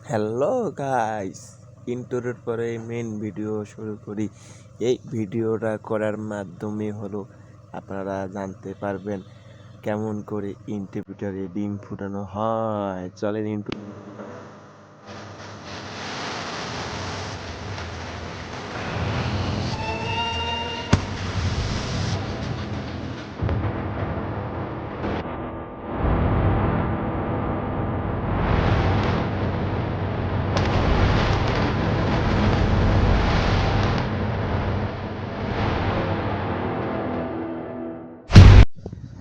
Hello guys, ইন্ট্রোর পরে main video শুরু করি। এই ভিডিওটা করার মাধ্যমে হলো আপনারা জানতে পারবেন কেমন করে ইনকিউবেটরে ডিম ফুটানো হয়। চলেন ইনট্রো।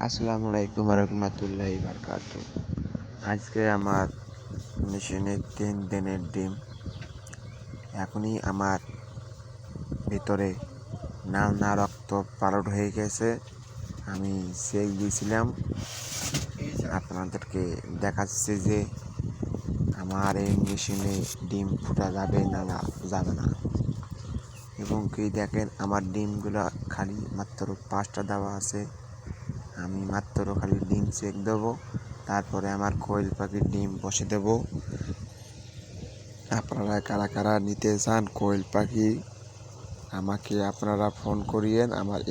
আসসালামু আলাইকুম রহমতুল্লাহি বারকাতুহু। আজকে আমার মেশিনে 3 দিনের ডিম। এখনই আমার ভিতরে নাল রক্ত পালট হয়ে গেছে। আমি চেক দিয়েছিলাম, আপনাদেরকে দেখাচ্ছি যে আমার এই মেশিনে ডিম ফুটা যাবে না যাবে না। এবং কি দেখেন, আমার ডিমগুলো খালি মাত্র 5টা দেওয়া আছে। আমি মাত্র খালি ডিম চেক দেবো, তারপরে আমার কোয়েল পাখির ডিম বসে দেব। আপনারা কারা কারা নিতে চান কোয়েল পাখি, আমাকে আপনারা ফোন করিয়েন। আমার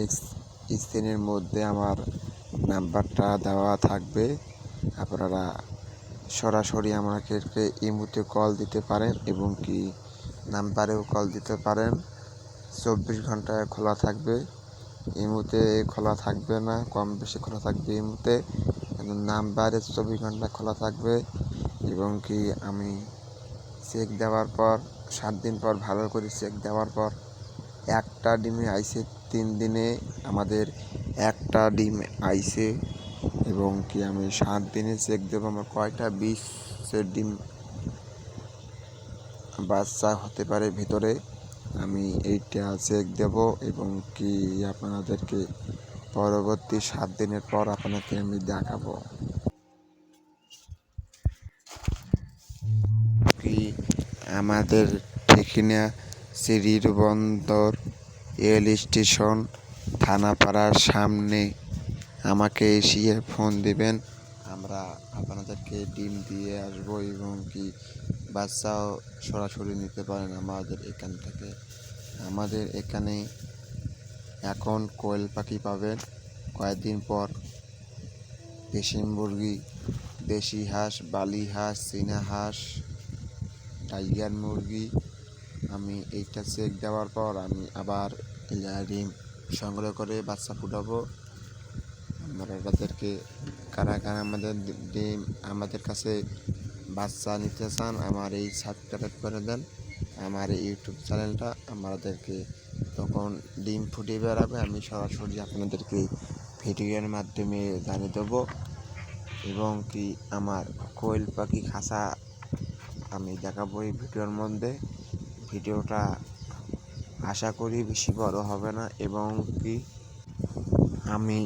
স্ক্রিনের মধ্যে আমার নাম্বারটা দেওয়া থাকবে। আপনারা সরাসরি আমাকে ইমোতে কল দিতে পারেন এবং কি নাম্বারেও কল দিতে পারেন। 24 ঘন্টায় খোলা থাকবে। ইমোতে খোলা থাকবে না, কম বেশি খোলা থাকবে ইমোতে, নাম্বারে 24 ঘন্টা খোলা থাকবে। এবং কি আমি চেক দেওয়ার পর 7 দিন পর ভালো করে চেক দেওয়ার পর একটা ডিমে আইছে 3 দিনে আমাদের একটা ডিম আইছে। এবং কি আমি 7 দিনে চেক দেবো আমার কয়টা 20 ডিম বাচ্চা হতে পারে ভিতরে। আমি এইটা চেক দেব এবং কি আপনাদেরকে পরবর্তী 7 দিনের পর আপনাকে আমি দেখাবো কি আমাদের ঠিকানা সিরির বন্দর রেল স্টেশন থানাপাড়ার সামনে। আমাকে এসে ফোন দিবেন, আমরা আপনাদেরকে ডিম দিয়ে আসবো এবং কি বাচ্চাও সরাসরি নিতে পারেন আমাদের এখান থেকে। আমাদের এখানে এখন কোয়েল পাখি পাবেন, কয়েকদিন পর দেশি মুরগি, দেশি হাঁস, বালি হাঁস, চীনা হাঁস, টাইগার মুরগি। আমি এইটা চেক দেওয়ার পর আমি আবার ডিম সংগ্রহ করে বাচ্চা ফুটাবো। আমরা তাদেরকে কারা কারা আমাদের কাছে বাচ্চা নিতে চান, আমার এই সাবস্ক্রাইব করে দেন আমার এই ইউটিউব চ্যানেলটা। আমাদেরকে তখন ডিম ফুটে বেড়াবে, আমি সরাসরি আপনাদেরকে ভিডিওর মাধ্যমে জানিয়ে দেবো। এবং কি আমার কোয়েল পাখি খাঁচা আমি দেখাবো এই ভিডিওর মধ্যে। ভিডিওটা আশা করি বেশি বড় হবে না। এবং কি আমি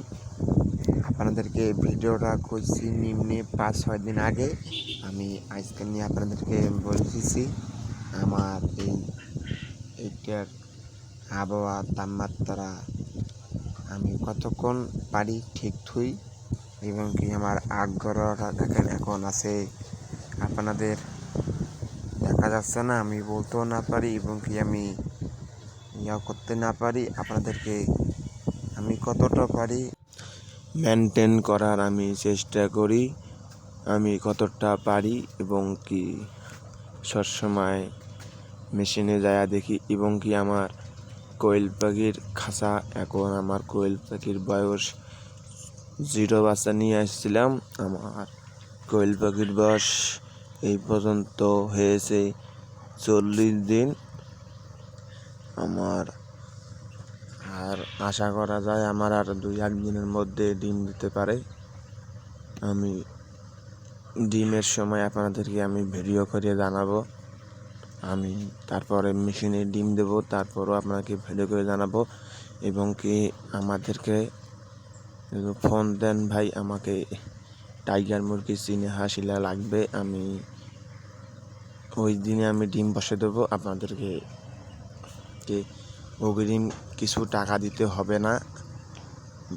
আপনাদেরকে ভিডিওটা করছি নিম্নে 5-6 দিন আগে। আমি আজকে নিয়ে আপনাদেরকে বলতেছি আমার এইটার আবহাওয়া তাপমাত্রা আমি কতক্ষণ পারি ঠিক থুই। এবং কি আমার আগ্রহটা দেখেন এখন আছে, আপনাদের দেখা যাচ্ছে না, আমি বলতেও না পারি এবং কি আমি করতে না পারি। আপনাদেরকে আমি কতটা পারি মেনটেন করার আমি চেষ্টা করি, আমি কতটা পারি এবং কি সবসময় মেশিনে যায় দেখি। এবং কি আমার কোয়েল পাখির খাঁচা, এখন আমার কোয়েল পাখির বয়স 0 বাচ্চা নিয়ে আসছিলাম। আমার কোয়েল পাখির বয়স এই পর্যন্ত হয়েছে 40 দিন। আমার আর আশা করা যায় আমার আর 2-1 দিনের মধ্যে ডিম দিতে পারে। আমি ডিমের সময় আপনাদেরকে আমি ভিডিও করে জানাবো। আমি তারপরে মেশিনে ডিম দেব, তারপরও আপনাকে ভিডিও করে জানাবো। এবং কি আমাদেরকে ফোন দেন ভাই, আমাকে টাইগার মুরগি, চীনা হাঁস লাগবে, আমি ওই দিনে আমি ডিম বসে দেবো। আপনাদেরকে অগ্রিম কিছু টাকা দিতে হবে না,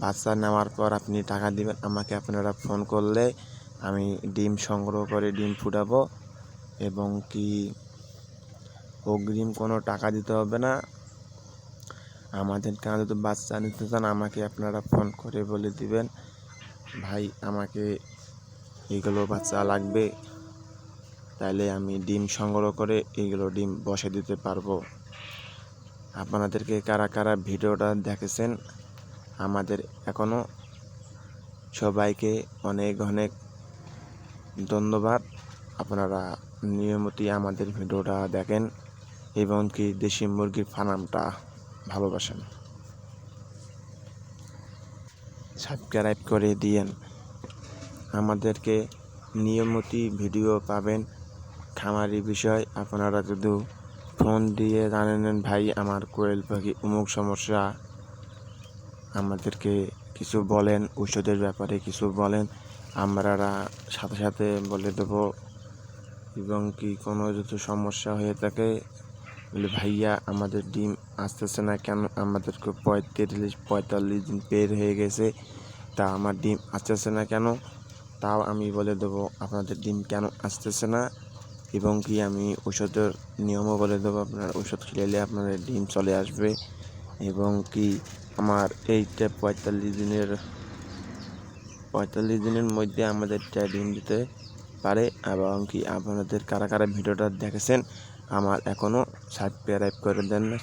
বাচ্চা নেওয়ার পর আপনি টাকা দিবেন আমাকে। আপনারা ফোন করলে আমি ডিম সংগ্রহ করে ডিম ফুটাবো এবং কি অগ্রিম কোনো টাকা দিতে হবে না। আমাদের কাছে যদি বাচ্চা নিতে চান আমাকে আপনারা ফোন করে বলে দিবেন, ভাই আমাকে এইগুলো বাচ্চা লাগবে, তাইলে আমি ডিম সংগ্রহ করে এইগুলো ডিম বসে দিতে পারবো। আপনাদেরকে কারা কারা ভিডিওটা দেখেছেন আমাদের এখনও সবাইকে অনেক অনেক ধন্যবাদ। আপনারা নিয়মিত আমাদের ভিডিওটা দেখেন এবং কি দেশি মুরগির ফার্মটা ভালোবাসেন। সাবস্ক্রাইব করে দিয়েন। আমাদেরকে নিয়মিত ভিডিও পাবেন খামারি বিষয়। আপনারা যদি ফোন দিয়ে জানেন ভাই আমার কোয়েল পাখি অমুক সমস্যা, আমাদেরকে কিছু বলেন, ঔষধের ব্যাপারে কিছু বলেন, আমরা সাথে সাথে বলে দেবো। এবং কি কোনো যদি সমস্যা হয়ে থাকে বলে ভাইয়া আমাদের ডিম আসতেছে না কেন, আমাদেরকে 45 দিন পের হয়ে গেছে, তা আমার ডিম আসতেছে না কেন, তাও আমি বলে দেবো আপনাদের ডিম কেন আসতেছে না। এবং কি আমি ওষুধের নিয়মও বলে দেবো, আপনার ওষুধ খেলে আপনাদের ডিম চলে আসবে। এবং কি আমার এইটা 45 দিনের মধ্যে আমাদের ডিম দিতে পারে। এবং কি আপনাদের কারা কারা ভিডিওটা দেখেছেন আমার এখনও সাবস্ক্রাইব করে দেন না,